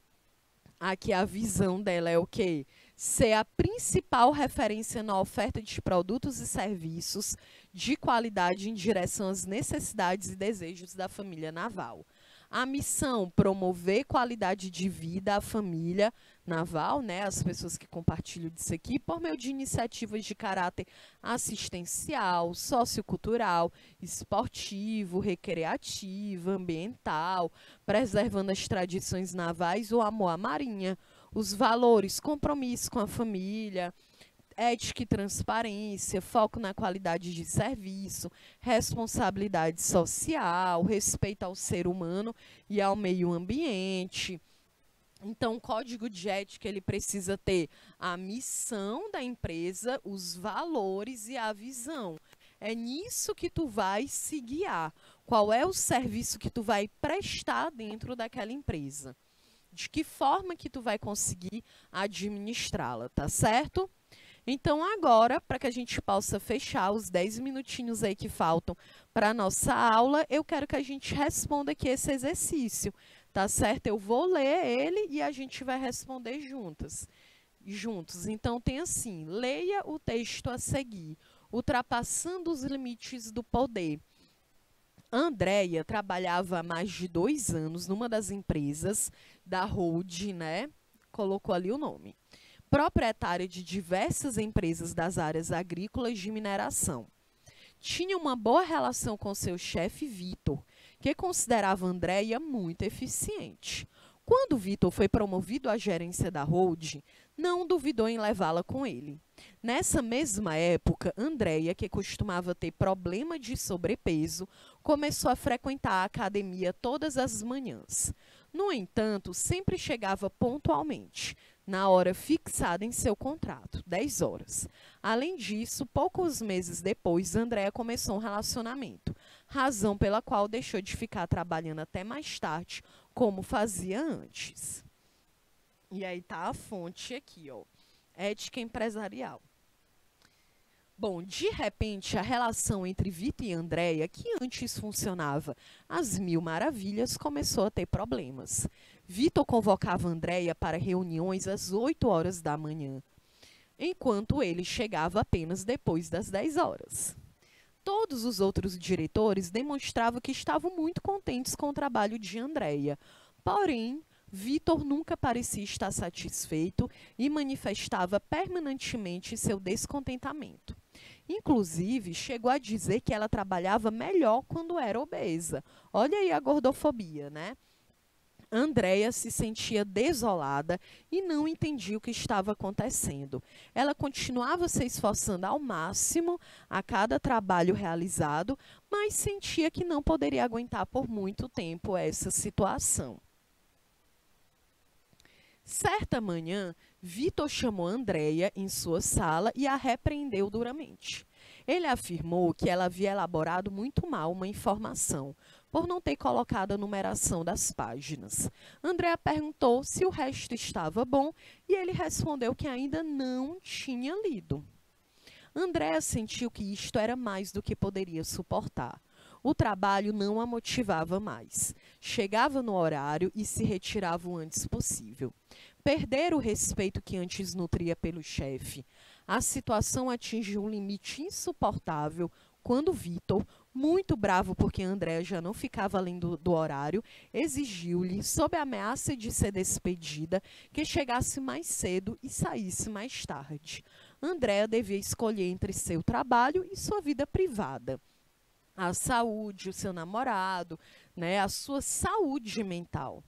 Speaker 1: aqui a visão dela é o quê? Ser a principal referência na oferta de produtos e serviços de qualidade em direção às necessidades e desejos da família naval. A missão, promover qualidade de vida à família naval, né, as pessoas que compartilham disso aqui, por meio de iniciativas de caráter assistencial, sociocultural, esportivo, recreativo, ambiental, preservando as tradições navais, o amor à marinha, os valores, compromisso com a família, ética e transparência, foco na qualidade de serviço, responsabilidade social, respeito ao ser humano e ao meio ambiente. Então, o código de ética, ele precisa ter a missão da empresa, os valores e a visão. É nisso que tu vai se guiar. Qual é o serviço que tu vai prestar dentro daquela empresa? De que forma que tu vai conseguir administrá-la, tá certo? Então, agora, para que a gente possa fechar os 10 minutinhos aí que faltam para a nossa aula, eu quero que a gente responda aqui esse exercício, tá certo? Eu vou ler ele e a gente vai responder juntos. Então, tem assim, leia o texto a seguir, ultrapassando os limites do poder. Andréia trabalhava há mais de 2 anos numa das empresas da Hold, né? Colocou ali o nome. Proprietária de diversas empresas das áreas agrícolas de mineração. Tinha uma boa relação com seu chefe Vitor, que considerava Andréia muito eficiente. Quando Vitor foi promovido à gerência da Hold, não duvidou em levá-la com ele. Nessa mesma época, Andréia, que costumava ter problema de sobrepeso, começou a frequentar a academia todas as manhãs. No entanto, sempre chegava pontualmente, na hora fixada em seu contrato, 10 horas. Além disso, poucos meses depois, Andréia começou um relacionamento, razão pela qual deixou de ficar trabalhando até mais tarde, como fazia antes. E aí tá a fonte aqui, ó. Ética empresarial. Bom, de repente, a relação entre Vitor e Andréia, que antes funcionava às mil maravilhas, começou a ter problemas. Vitor convocava Andréia para reuniões às 8 horas da manhã, enquanto ele chegava apenas depois das 10 horas. Todos os outros diretores demonstravam que estavam muito contentes com o trabalho de Andréia, porém, Vitor nunca parecia estar satisfeito e manifestava permanentemente seu descontentamento. Inclusive, chegou a dizer que ela trabalhava melhor quando era obesa. Olha aí a gordofobia, né? Andréia se sentia desolada e não entendia o que estava acontecendo. Ela continuava se esforçando ao máximo a cada trabalho realizado, mas sentia que não poderia aguentar por muito tempo essa situação. Certa manhã, Vitor chamou Andréia em sua sala e a repreendeu duramente. Ele afirmou que ela havia elaborado muito mal uma informação, por não ter colocado a numeração das páginas. Andréia perguntou se o resto estava bom e ele respondeu que ainda não tinha lido. Andréa sentiu que isto era mais do que poderia suportar. O trabalho não a motivava mais. Chegava no horário e se retirava o antes possível. Perdera o respeito que antes nutria pelo chefe. A situação atingiu um limite insuportável quando Vitor, muito bravo porque Andréa já não ficava além do horário, exigiu-lhe, sob a ameaça de ser despedida, que chegasse mais cedo e saísse mais tarde. Andréa devia escolher entre seu trabalho e sua vida privada. A saúde, o seu namorado, né, a sua saúde mental.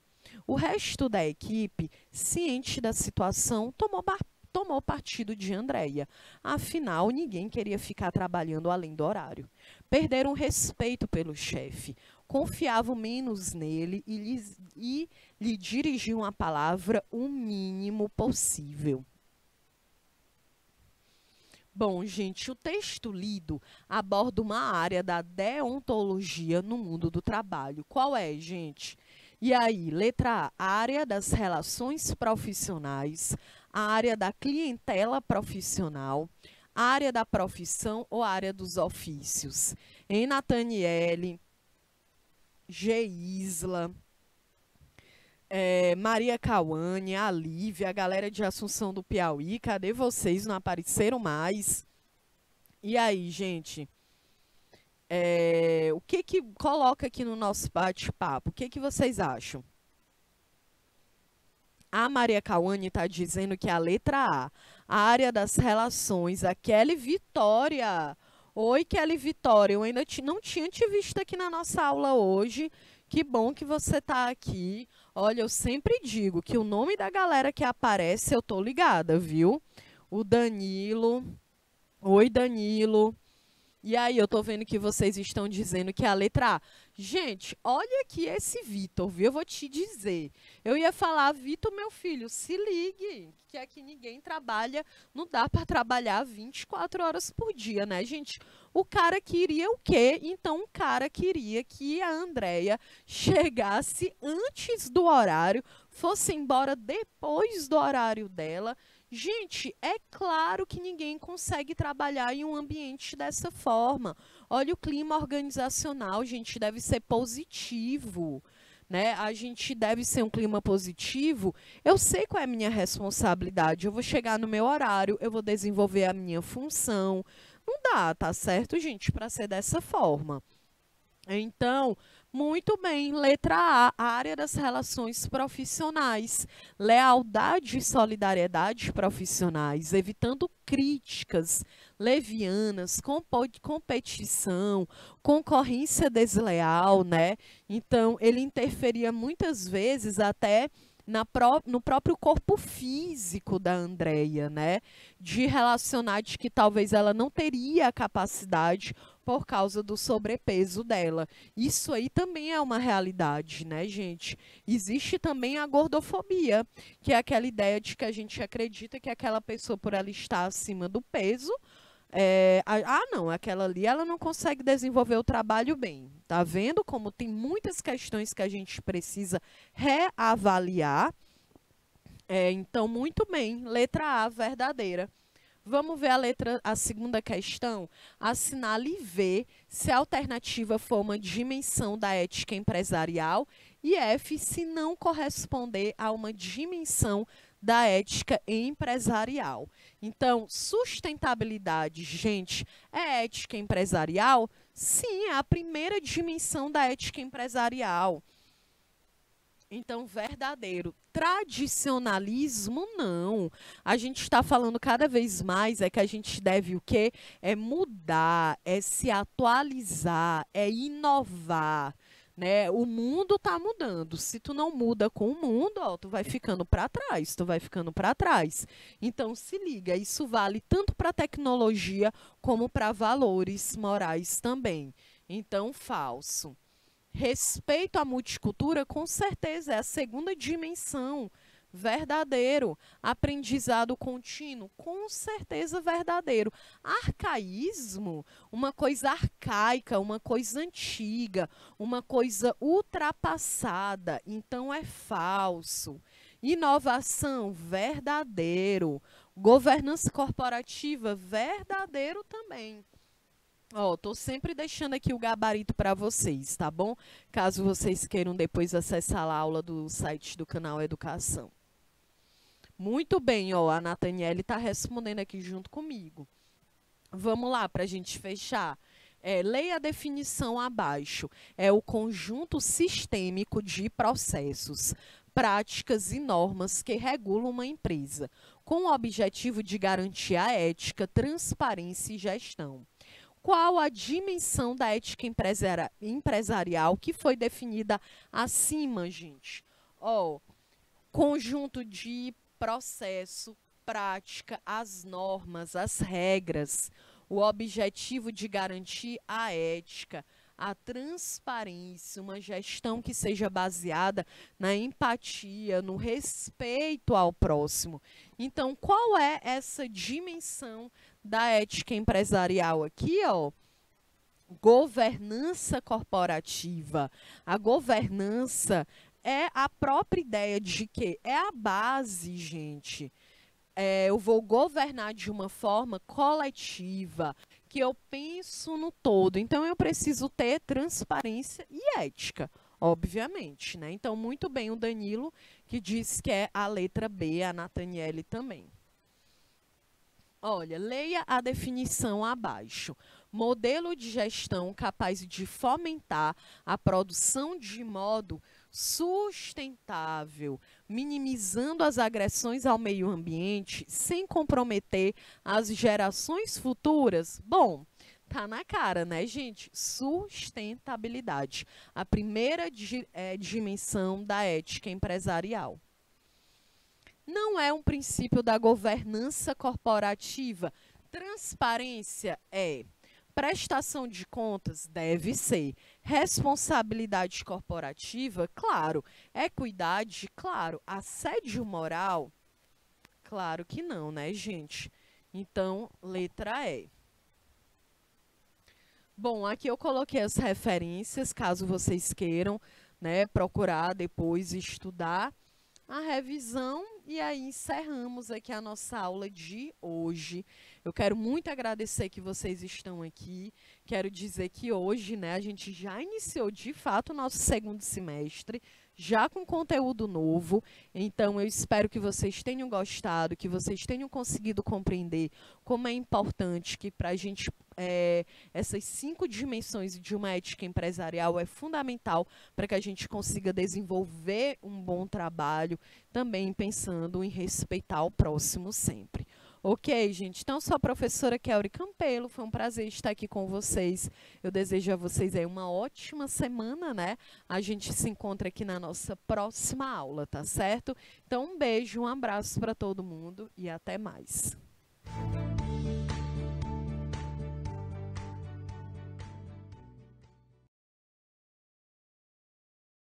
Speaker 1: O resto da equipe, ciente da situação, tomou partido de Andréia. Afinal, ninguém queria ficar trabalhando além do horário. Perderam respeito pelo chefe, confiavam menos nele e lhe dirigiam a palavra o mínimo possível. Bom, gente, o texto lido aborda uma área da deontologia no mundo do trabalho. Qual é, gente? E aí, letra A, área das relações profissionais, a área da clientela profissional, a área da profissão ou a área dos ofícios. Em Nathaniele, Geisla, Maria Cauane, a Lívia, a galera de Assunção do Piauí, cadê vocês? Não apareceram mais? E aí, gente? O que que coloca aqui no nosso bate-papo? O que que vocês acham? A Maria Cauane está dizendo que a letra A área das relações, a Kelly Vitória. Oi, Kelly Vitória, eu ainda não tinha te visto aqui na nossa aula hoje. Que bom que você está aqui. Olha, eu sempre digo que o nome da galera que aparece, eu tô ligada, viu? O Danilo. Oi, Danilo. E aí, eu tô vendo que vocês estão dizendo que a letra A. Gente, olha aqui esse Vitor, viu? Eu vou te dizer. Eu ia falar, Vitor, meu filho, se ligue, que aqui ninguém trabalha, não dá para trabalhar 24 horas por dia, né, gente? O cara queria o quê? Então, o cara queria que a Andréia chegasse antes do horário, fosse embora depois do horário dela. Gente, é claro que ninguém consegue trabalhar em um ambiente dessa forma. Olha, o clima organizacional, gente, deve ser positivo, né? A gente deve ser um clima positivo. Eu sei qual é a minha responsabilidade. Eu vou chegar no meu horário, eu vou desenvolver a minha função. Não dá, tá certo, gente, para ser dessa forma. Então, muito bem, letra A, área das relações profissionais, lealdade e solidariedade profissionais, evitando críticas levianas, competição, concorrência desleal, né? Então, ele interferia muitas vezes até no próprio corpo físico da Andréia, né? De relacionar de que talvez ela não teria a capacidade por causa do sobrepeso dela. Isso aí também é uma realidade, né, gente? Existe também a gordofobia, que é aquela ideia de que a gente acredita que aquela pessoa, por ela estar acima do peso, não, aquela ali ela não consegue desenvolver o trabalho bem. Tá vendo como tem muitas questões que a gente precisa reavaliar? Então, muito bem, letra A, verdadeira. Vamos ver a segunda questão. Assinale e vê se a alternativa for uma dimensão da ética empresarial e F, se não corresponder a uma dimensão da ética empresarial. Então, sustentabilidade, gente, é ética empresarial? Sim, é a primeira dimensão da ética empresarial. Então, verdadeiro. Tradicionalismo, não. A gente está falando cada vez mais que a gente deve o quê? É mudar, é se atualizar, é inovar, né? O mundo está mudando. Se tu não muda com o mundo, ó, tu vai ficando para trás, tu vai ficando para trás. Então, se liga, isso vale tanto para tecnologia como para valores morais também. Então, falso. Respeito à multicultura, com certeza, é a segunda dimensão. Verdadeiro. Aprendizado contínuo, com certeza verdadeiro. Arcaísmo, uma coisa arcaica, uma coisa antiga, uma coisa ultrapassada, então é falso. Inovação, verdadeiro. Governança corporativa, verdadeiro também. Ó, tô sempre deixando aqui o gabarito para vocês, tá bom? Caso vocês queiram depois acessar a aula do site do canal Educação. Muito bem, ó, a Nathaniele está respondendo aqui junto comigo. Vamos lá para a gente fechar. Leia a definição abaixo. É o conjunto sistêmico de processos, práticas e normas que regulam uma empresa, com o objetivo de garantir a ética, transparência e gestão. Qual a dimensão da ética empresarial que foi definida acima, gente? Ó, conjunto de processo, prática, as normas, as regras, o objetivo de garantir a ética, a transparência, uma gestão que seja baseada na empatia, no respeito ao próximo. Então, qual é essa dimensão da ética empresarial aqui, ó? Governança corporativa. A governança é a própria ideia de que é a base, gente. Eu vou governar de uma forma coletiva, que eu penso no todo. Então, eu preciso ter transparência e ética, obviamente, né? Então, muito bem o Danilo, que diz que é a letra B, a Nathaniele também. Olha, leia a definição abaixo. Modelo de gestão capaz de fomentar a produção de modo sustentável, minimizando as agressões ao meio ambiente sem comprometer as gerações futuras. Bom, tá na cara, né, gente? Sustentabilidade, a primeira dimensão da ética empresarial. Não é um princípio da governança corporativa. Transparência é. Prestação de contas deve ser. Responsabilidade corporativa, claro. Equidade, claro. Assédio moral, claro que não, né, gente? Então, letra E. Bom, aqui eu coloquei as referências, caso vocês queiram, né, procurar depois estudar a revisão. E aí encerramos aqui a nossa aula de hoje. Eu quero muito agradecer que vocês estão aqui. Quero dizer que hoje, né, a gente já iniciou de fato o nosso segundo semestre, já com conteúdo novo. Então, eu espero que vocês tenham gostado, que vocês tenham conseguido compreender como é importante que para a gente essas 5 dimensões de uma ética empresarial é fundamental para que a gente consiga desenvolver um bom trabalho, também pensando em respeitar o próximo sempre. Ok, gente? Então, sou a professora Kelly Campelo, foi um prazer estar aqui com vocês. Eu desejo a vocês aí uma ótima semana, né? A gente se encontra aqui na nossa próxima aula, tá certo? Então, um beijo, um abraço para todo mundo e até mais.